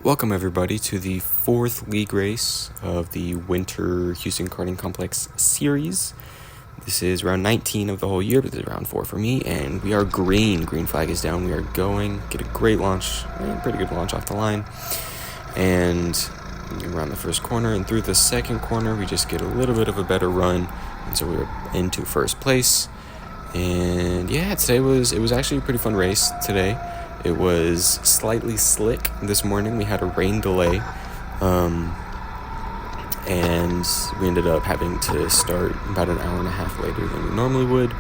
Welcome everybody to the fourth league race of the Winter Houston Karting Complex series. This is round 19 of the whole year, but this is round 4 for me, and we are green. Green flag is down. We are going. Get a great launch, pretty good launch off the line. And around the first corner and through the second corner, we just get a little bit of a better run, and so we're into first place. And yeah, it was actually a pretty fun race today. It was slightly slick this morning. We had a rain delay, and we ended up having to start about an hour and a half later than we normally would.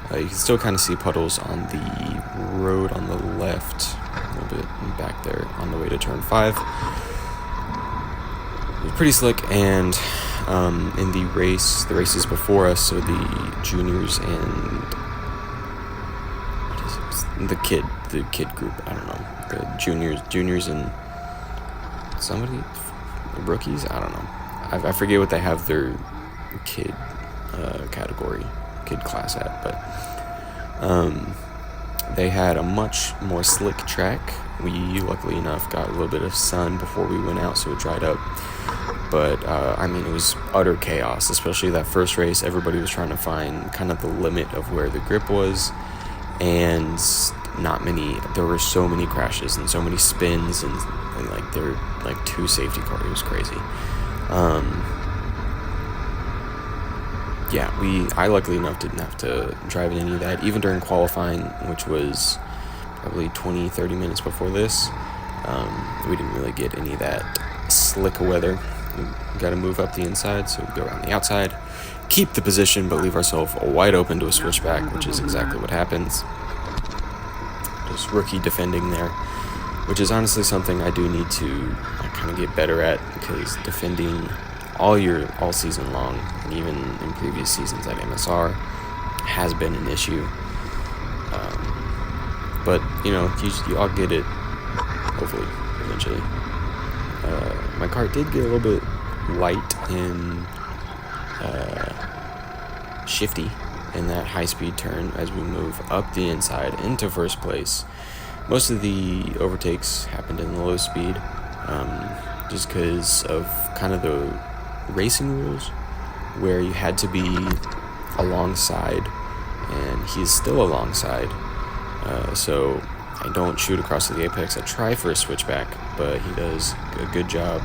You can still kind of see puddles on the road on the left, a little bit back there on the way to turn 5. It was pretty slick, and in the races before us, so the juniors and the kid group, I don't know, the juniors and somebody, rookies, I don't know, I forget what they have their kid class at, but they had a much more slick track. We luckily enough got a little bit of sun before we went out, so it dried up, but it was utter chaos, especially that first race. Everybody was trying to find kind of the limit of where the grip was, and there were so many crashes and so many spins, and there were like 2 safety cars. It was crazy. I luckily enough didn't have to drive in any of that, even during qualifying, which was probably 20-30 minutes before this. We didn't really get any of that slick weather. We got to move up the inside, so we go around the outside, keep the position, but leave ourselves wide open to a switchback, which is exactly what happens. Just rookie defending there, which is honestly something I do need to kind of get better at, because defending all season long, and even in previous seasons at MSR, has been an issue. But I'll get it, hopefully, eventually. My car did get a little bit light and shifty in that high-speed turn as we move up the inside into first place. Most of the overtakes happened in the low speed, just because of kind of the racing rules, where you had to be alongside, and he's still alongside. So I don't shoot across to the apex. I try for a switchback, but he does a good job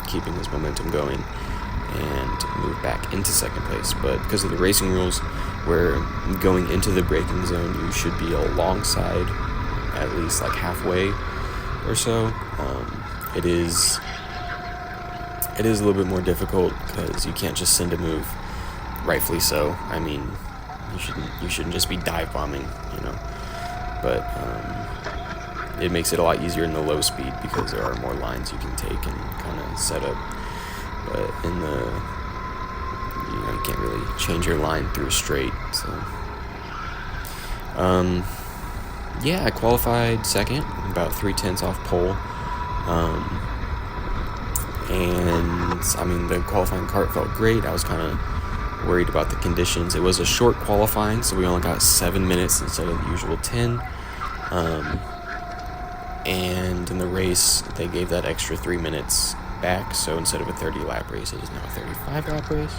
keeping his momentum going and move back into second place. But because of the racing rules, where going into the braking zone, you should be alongside at least like halfway or so. It is a little bit more difficult, because you can't just send a move, rightfully so. I mean, you shouldn't just be dive bombing, but it makes it a lot easier in the low speed, because there are more lines you can take and kind of set up. But in the you can't really change your line through straight, so I qualified second, about 3/10 off pole, and the qualifying kart felt great. I was kind of worried about the conditions. It was a short qualifying, so we only got 7 minutes instead of the usual 10, and in the race they gave that extra 3 minutes back, so instead of a 30-lap race, it is now a 35-lap race.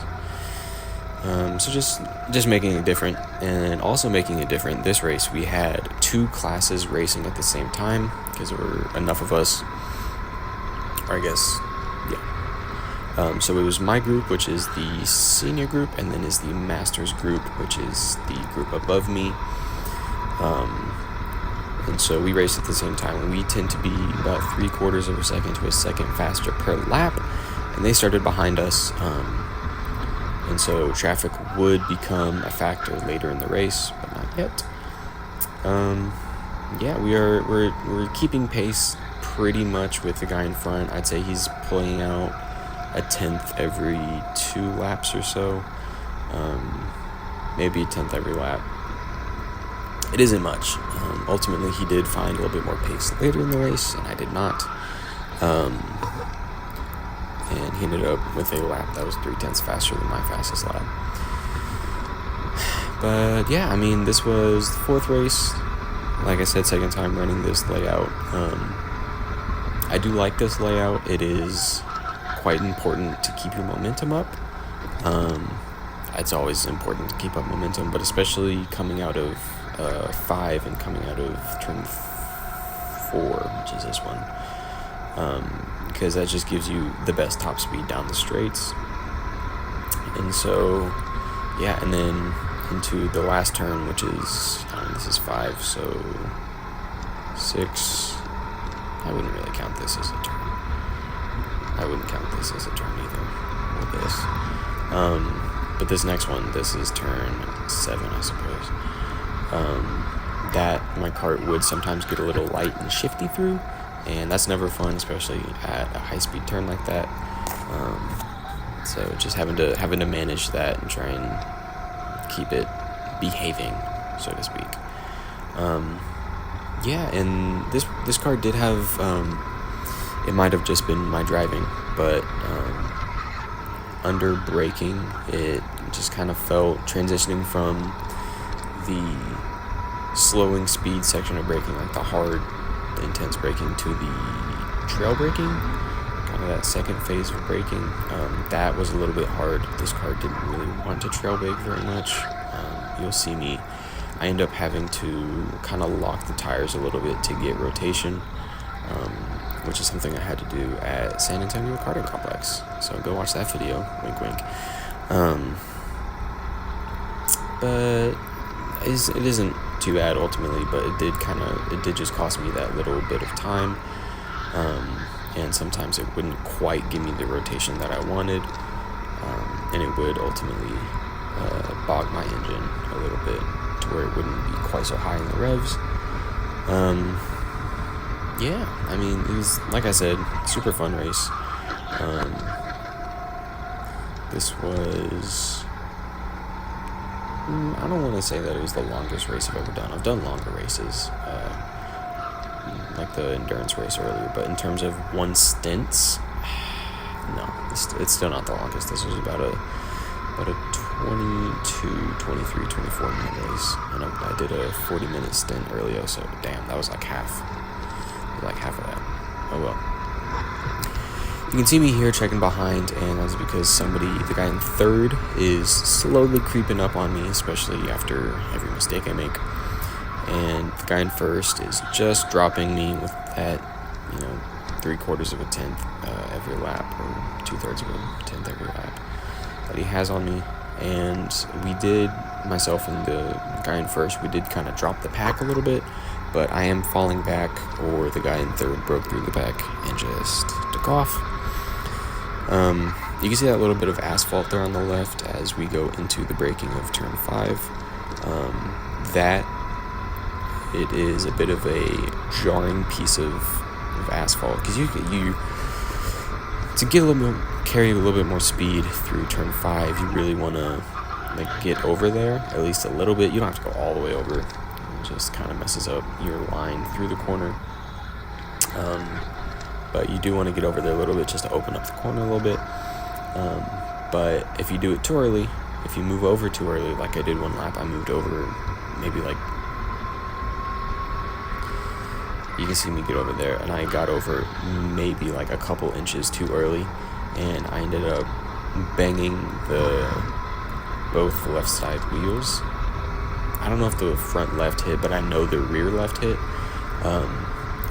So just making it different, and also making it different, this race we had 2 classes racing at the same time, because there were enough of us, or I guess, so it was my group, which is the senior group, and then is the masters group, which is the group above me, and so we raced at the same time, and we tend to be about 3/4 of a second to a second faster per lap, and they started behind us, and so traffic would become a factor later in the race, but not yet. We're keeping pace pretty much with the guy in front. I'd say he's pulling out a 10th every 2 laps or so, maybe a 10th every lap. It isn't much. Ultimately, he did find a little bit more pace later in the race, and I did not. And he ended up with a lap that was 3/10 faster than my fastest lap. But this was the 4th race. Like I said, second time running this layout. I do like this layout. It is quite important to keep your momentum up. It's always important to keep up momentum, but especially coming out of 5 and coming out of turn 4, which is this one, because that just gives you the best top speed down the straights. And so, yeah, and then into the last turn, which is, this is 5, so 6. I wouldn't really count this as a turn. I wouldn't count this as a turn either, or this. But this next one, this is turn 7, I suppose. That my cart would sometimes get a little light and shifty through, and that's never fun, especially at a high-speed turn like that. So just having to manage that and try and keep it behaving, so to speak. Yeah, and this car did have, it might have just been my driving, but under braking, it just kind of felt transitioning from the slowing speed section of braking, like the hard, intense braking, to the trail braking, kind of that second phase of braking. That was a little bit hard. This car didn't really want to trail brake very much. You'll see me. I end up having to kind of lock the tires a little bit to get rotation, which is something I had to do at San Antonio Karting Complex. So go watch that video, wink wink. But it isn't too bad ultimately, but it did just cost me that little bit of time. And sometimes it wouldn't quite give me the rotation that I wanted, and it would ultimately bog my engine a little bit to where it wouldn't be quite so high in the revs. Yeah, I mean, it was, like I said, super fun race. This was, I don't want to say that it was the longest race I've ever done. I've done longer races, like the endurance race earlier, but in terms of one stints, no, it's still not the longest. This was about a 22, 23, 24 minute race, and I did a 40-minute stint earlier, so damn, that was like half of that. Oh well. You can see me here checking behind, and that's because the guy in third, is slowly creeping up on me, especially after every mistake I make. And the guy in first is just dropping me with that, 3/4 of a tenth every lap, or 2/3 of a tenth every lap that he has on me. And myself and the guy in first, we did kind of drop the pack a little bit, but I am falling back, or the guy in third broke through the pack and just took off. You can see that little bit of asphalt there on the left as we go into the braking of turn 5. That it is a bit of a jarring piece of asphalt, because you to get carry a little bit more speed through turn 5, you really want to get over there at least a little bit. You don't have to go all the way over. It just kind of messes up your line through the corner. But you do want to get over there a little bit just to open up the corner a little bit. But if you do it too early, if you move over too early, like I did one lap, I moved over maybe you can see me get over there, and I got over maybe a couple inches too early, and I ended up banging both the left side wheels. I don't know if the front left hit, but I know the rear left hit.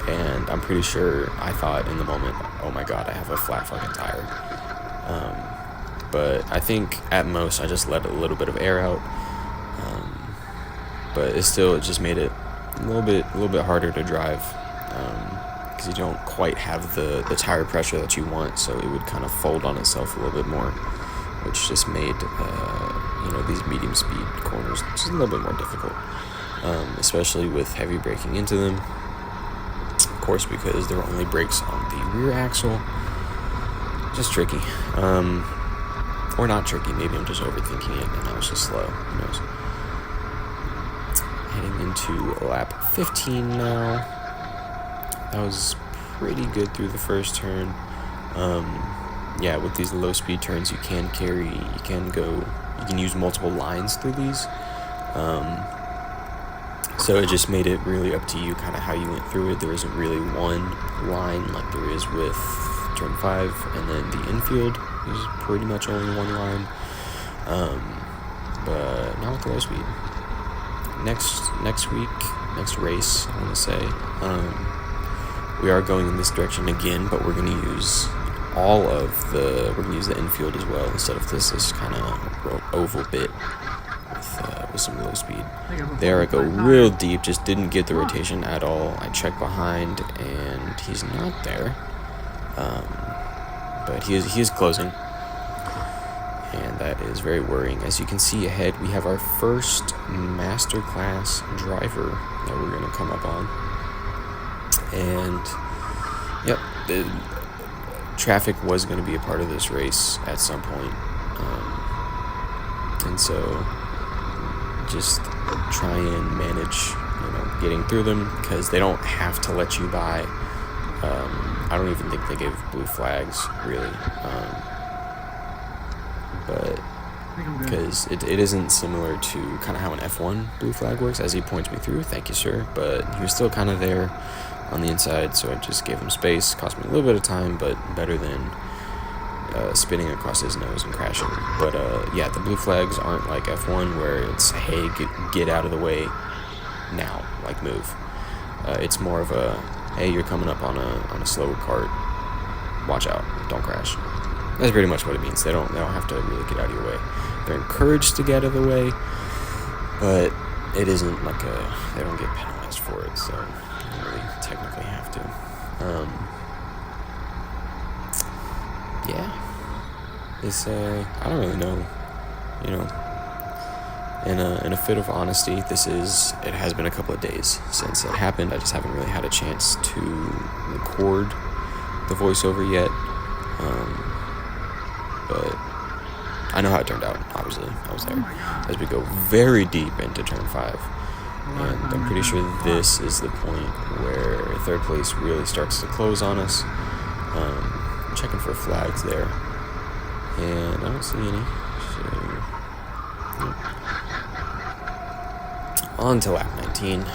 And I'm pretty sure I thought in the moment, oh my god, I have a flat fucking tire. But I think at most I just let a little bit of air out. But it just made it a little bit harder to drive, because you don't quite have the tire pressure that you want, so it would kind of fold on itself a little bit more, which just made these medium speed corners just a little bit more difficult, especially with heavy braking into them. Of course, because there were only brakes on the rear axle. Just tricky, or not tricky. Maybe I'm just overthinking it and I was just slow. Who knows? Heading into lap 15 now. That was pretty good through the first turn. Yeah, with these low speed turns, you can use multiple lines through these. So it just made it really up to you kind of how you went through it. There isn't really one line like there is with turn 5, and then the infield is pretty much only one line, but not with the low speed. Next race, I want to say, we are going in this direction again, but we're going to use we're going to use the infield as well instead of this kind of oval bit with some low speed. There I go real deep, just didn't get the rotation at all. I check behind and he's not there, but he is closing, and that is very worrying. As you can see ahead, we have our first masterclass driver that we're going to come up on, and yep, the traffic was going to be a part of this race at some point, and so just try and manage, getting through them, because they don't have to let you by. I don't even think they give blue flags, really, but because it isn't similar to kind of how an F1 blue flag works, as he points me through. Thank you, sir. But he was still kind of there on the inside, so I just gave him space. Cost me a little bit of time, but better than spinning across his nose and crashing. But yeah, the blue flags aren't like F1 where it's, hey, get out of the way now, like move. It's more of a, hey, you're coming up on a slow cart, watch out, don't crash. That's pretty much what it means. They don't have to really get out of your way. They're encouraged to get out of the way, but it isn't like they don't get penalized for it, so they don't really technically have to. Yeah. It's I don't really know, in a fit of honesty, it has been a couple of days since it happened. I just haven't really had a chance to record the voiceover yet, but I know how it turned out. Obviously, I was there. As we go very deep into turn 5, and I'm pretty sure this is the point where third place really starts to close on us. Checking for flags there, and I don't see any. So, on to lap 19,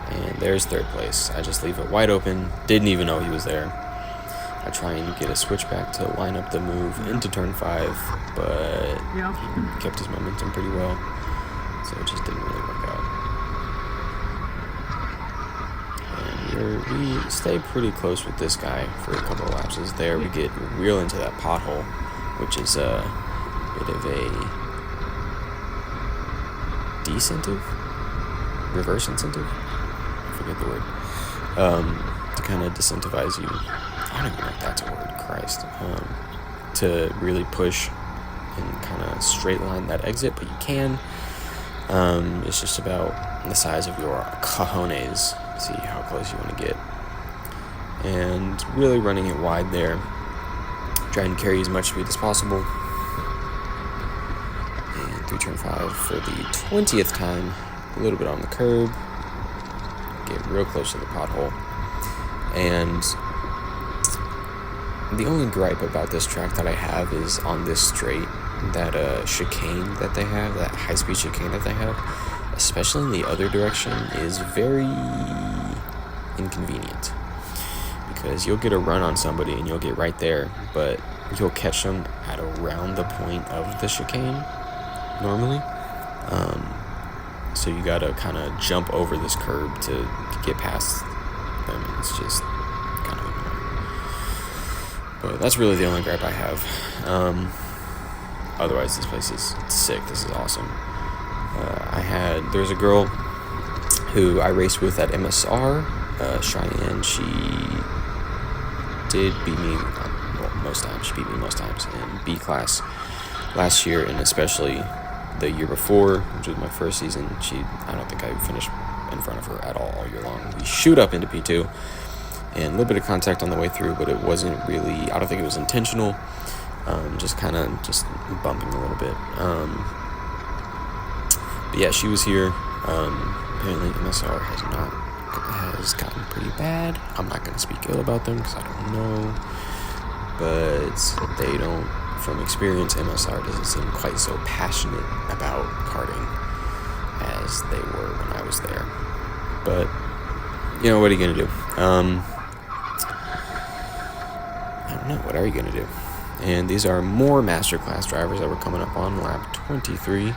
and there's third place. I just leave it wide open. Didn't even know he was there. I try and get a switchback to line up the move into turn 5, but he kept his momentum pretty well, so it just didn't really work out. And we stay pretty close with this guy for a couple of lapses there. We get real into that pothole, which is a bit of a reverse incentive, I forget the word, to kind of disincentivize you. I don't even know if that's a word, Christ, to really push and kind of straight line that exit, but you can. It's just about the size of your cojones, see how close you want to get, and really running it wide there, try and carry as much speed as possible. And through turn 5 for the 20th time, a little bit on the curb, get real close to the pothole, and the only gripe about this track that I have is on this straight, that chicane that they have, that high-speed chicane that they have, especially in the other direction, is very inconvenient, because you'll get a run on somebody and you'll get right there, but you'll catch them at around the point of the chicane normally, so you gotta kind of jump over this curb to get past them, and it's just kind of annoying. But that's really the only gripe I have. Otherwise, this place is sick. This is awesome. There's a girl who I raced with at MSR, Cheyenne. She did beat me most times. She beat me most times in B class last year, and especially the year before, which was my first season. I don't think I finished in front of her at all year long. We shoot up into P2, and a little bit of contact on the way through, but it wasn't really, I don't think it was intentional, just kind of bumping a little bit. But yeah, she was here. Apparently MSR has gotten pretty bad. I'm not going to speak ill about them because I don't know, but they don't, from experience, MSR doesn't seem quite so passionate about karting. as they were when I was there. But, you know, what are you going to do? I don't know. What are you going to do? And these are more masterclass drivers that were coming up on lap 23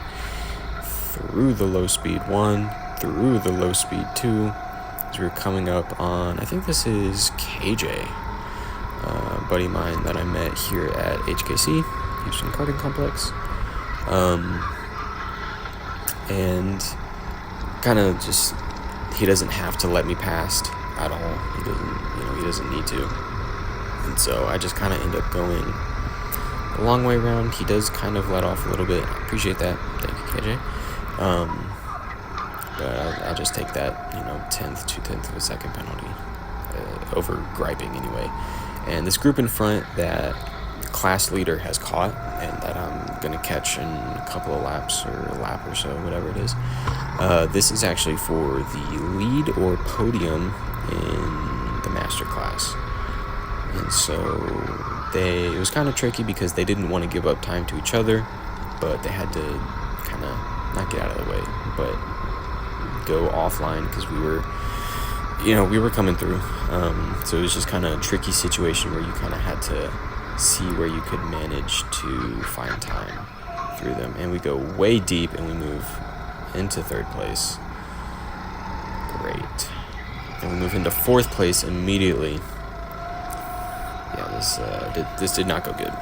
through the low speed 1, through the low speed 2. As we're coming up on, I think this is KJ, a buddy of mine that I met here at HKC, Houston Karting Complex. And kind of just, he doesn't have to let me past at all. He doesn't need to. And so I just kind of end up going a long way around. He does kind of let off a little bit. I appreciate that. Thank you, KJ. But I'll just take that, 2/10 of a second penalty over griping anyway. And this group in front that class leader has caught and that I'm going to catch in a couple of laps or a lap or so, whatever it is. This is actually for the lead or podium in the master class. And so it was kind of tricky because they didn't want to give up time to each other, but they had to kind of not get out of the way, but go offline because we were coming through. So it was just kind of a tricky situation where you kind of had to see where you could manage to find time through them. And we go way deep and we move into third place. Great. And we move into fourth place immediately. Yeah, this did not go good.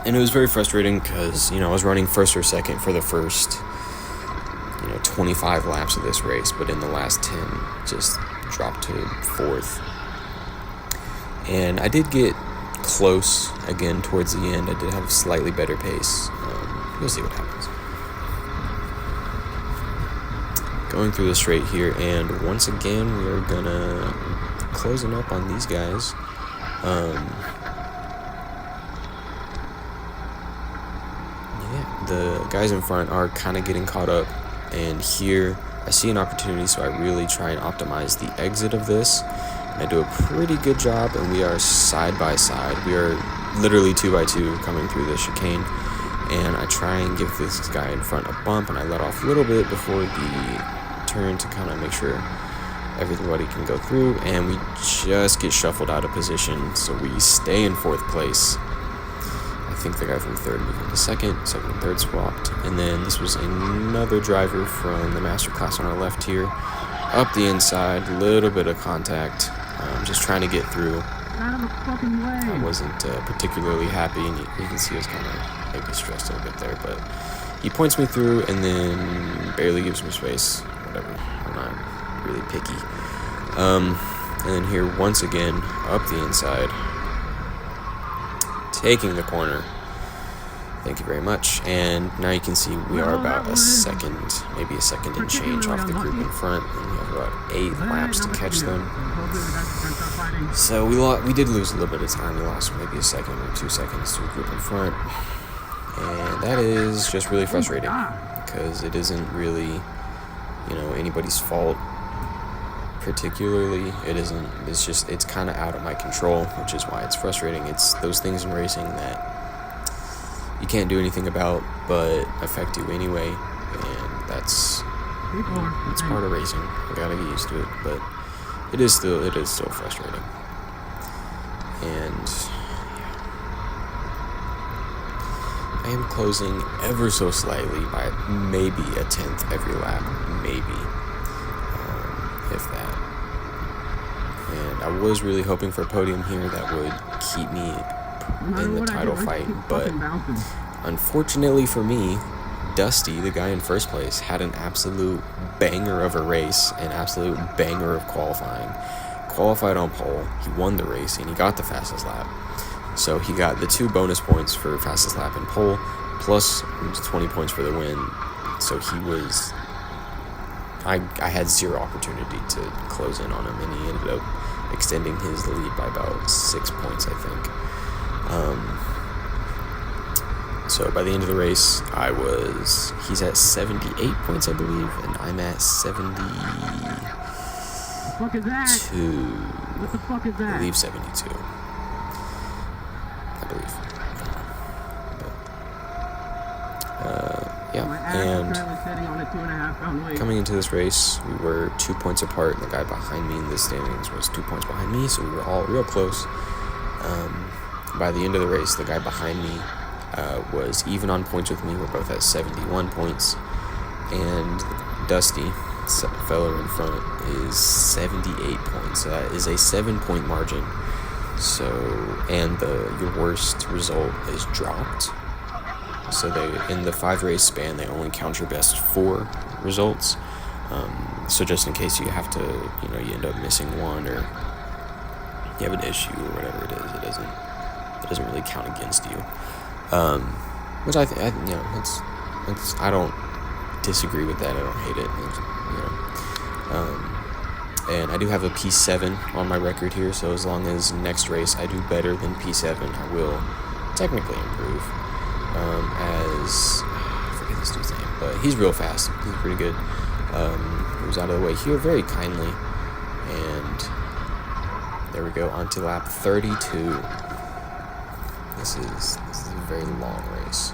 And it was very frustrating because, I was running first or second for the first 25 laps of this race, but in the last 10 just dropped to fourth. And I did get close again towards the end. I did have a slightly better pace. We'll see what happens. Going through the straight here, and once again we are gonna closing up on these guys. The guys in front are kind of getting caught up, and here I see an opportunity, so I really try and optimize the exit of this. And I do a pretty good job, and we are side by side. We are literally 2x2 coming through the chicane, and I try and give this guy in front a bump, and I let off a little bit before the turn to kind of make sure everybody can go through, and we just get shuffled out of position, so we stay in fourth place. I think the guy from third moved into second and third swapped, and then this was another driver from the master class on our left here, up the inside, little bit of contact, just trying to get through. I wasn't particularly happy, and you can see I was kind of maybe stressed a little bit there, but he points me through and then barely gives me space. Whatever, I'm not really picky. And then here once again up the inside, taking the corner. Thank you very much. And now you can see we are about a second, maybe a second and change off the group in front, and we have about 8 laps to catch them. So we did lose a little bit of time. We lost maybe a second or 2 seconds to a group in front, and that is just really frustrating because it isn't really anybody's fault particularly. It's kind of out of my control, which is why it's frustrating. It's those things in racing that you can't do anything about but affect you anyway, and it's part of racing. I gotta get used to it, but it is still frustrating. And I am closing ever so slightly by maybe a 10th every lap, maybe, if that. And I was really hoping for a podium here that would keep me in the title fight, but unfortunately for me, Dusty, the guy in first place, had an absolute banger of a race, an absolute banger of qualifying. Qualified on pole, he won the race, and he got the fastest lap. So he got the 2 bonus points for fastest lap and pole, plus 20 points for the win. So he was... I had 0 opportunity to close in on him, and he ended up extending his lead by about 6 points, I think. So by the end of the race, he's at 78 points, I believe, and I'm at 72. What the fuck is that? What the fuck is that? I believe 72. I believe. Yeah, My ass is and currently sitting on a 2.5 pound weight. coming into this race, we were 2 points apart, and the guy behind me in the standings was 2 points behind me, so we were all real close. By the end of the race, the guy behind me was even on points with me. We're both at 71 points, and Dusty, fellow in front, is 78 points. So that is a 7-point margin. So, and your worst result is dropped. So they, in the 5-race span, they only count your best 4 results. So just in case you have to, you end up missing one, or you have an issue or whatever it is, it doesn't really count against you. Which I don't disagree with that. I don't hate it. And I do have a P7 on my record here, so as long as next race I do better than P7, I will technically improve. I forget this dude's name, but he's real fast. He's pretty good. He was out of the way here very kindly, and there we go, on to lap 32. This is a very long race.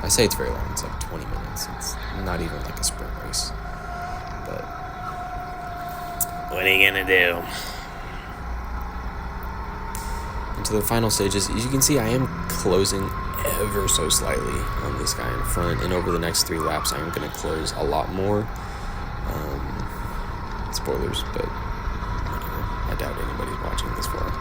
I say it's very long. It's like 20 minutes. It's not even like a sprint race. But what are you gonna do? Into the final stages, as you can see, I am closing ever so slightly on this guy in front, and over the next 3 laps I am going to close a lot more. Spoilers, but whatever. I doubt anybody's watching this far.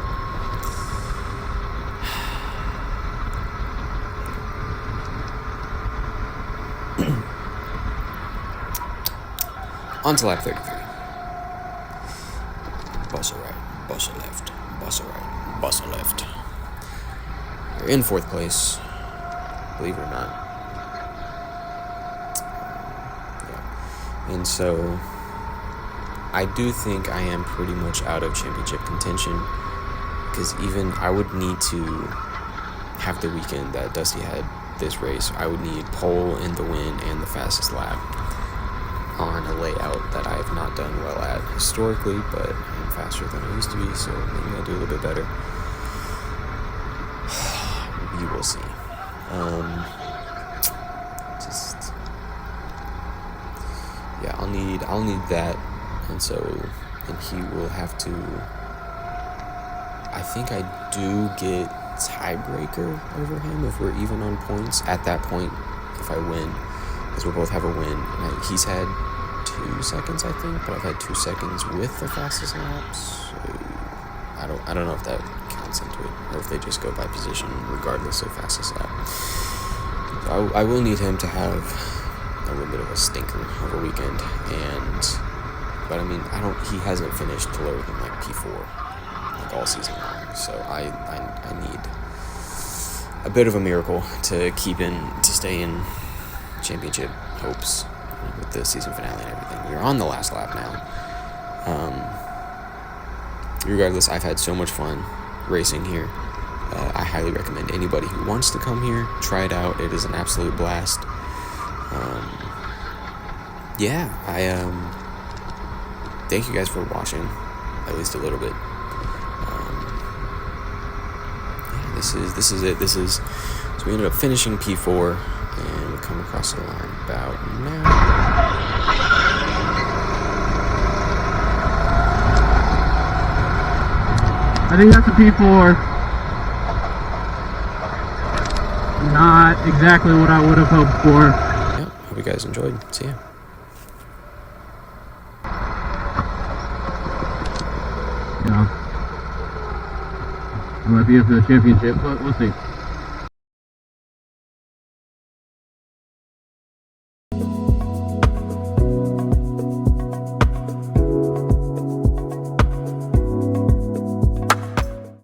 On to lap 33. Bus right, bus left, bus right, bus left. We're in 4th place, believe it or not. Yeah. And so I do think I am pretty much out of championship contention, because even I would need to have the weekend that Dusty had this race. I would need pole in the win and the fastest lap on a layout that I have not done well at historically, but I'm faster than I used to be, so maybe I'll do a little bit better. You will see. I'll need that, and he will have to. I think I do get tiebreaker over him if we're even on points. At that point, if I win, because we'll both have a win, and he's had 2 seconds, I think, but I've had 2 seconds with the fastest laps. So I don't know if that counts into it, or if they just go by position regardless of fastest lap. I will need him to have a little bit of a stinker over weekend, but I mean, he hasn't finished lower than like P4 like all season long, so I need a bit of a miracle to stay in championship hopes with the season finale and everything. We're on the last lap now. Regardless, I've had so much fun racing here. I highly recommend anybody who wants to come here, try it out. It is an absolute blast. Thank you guys for watching, at least a little bit. This is it. So we ended up finishing P4, and we come across the line about now. I think that's a P4. Not exactly what I would have hoped for. Yeah, hope you guys enjoyed. See ya. Yeah. I might be up for the championship, but we'll see.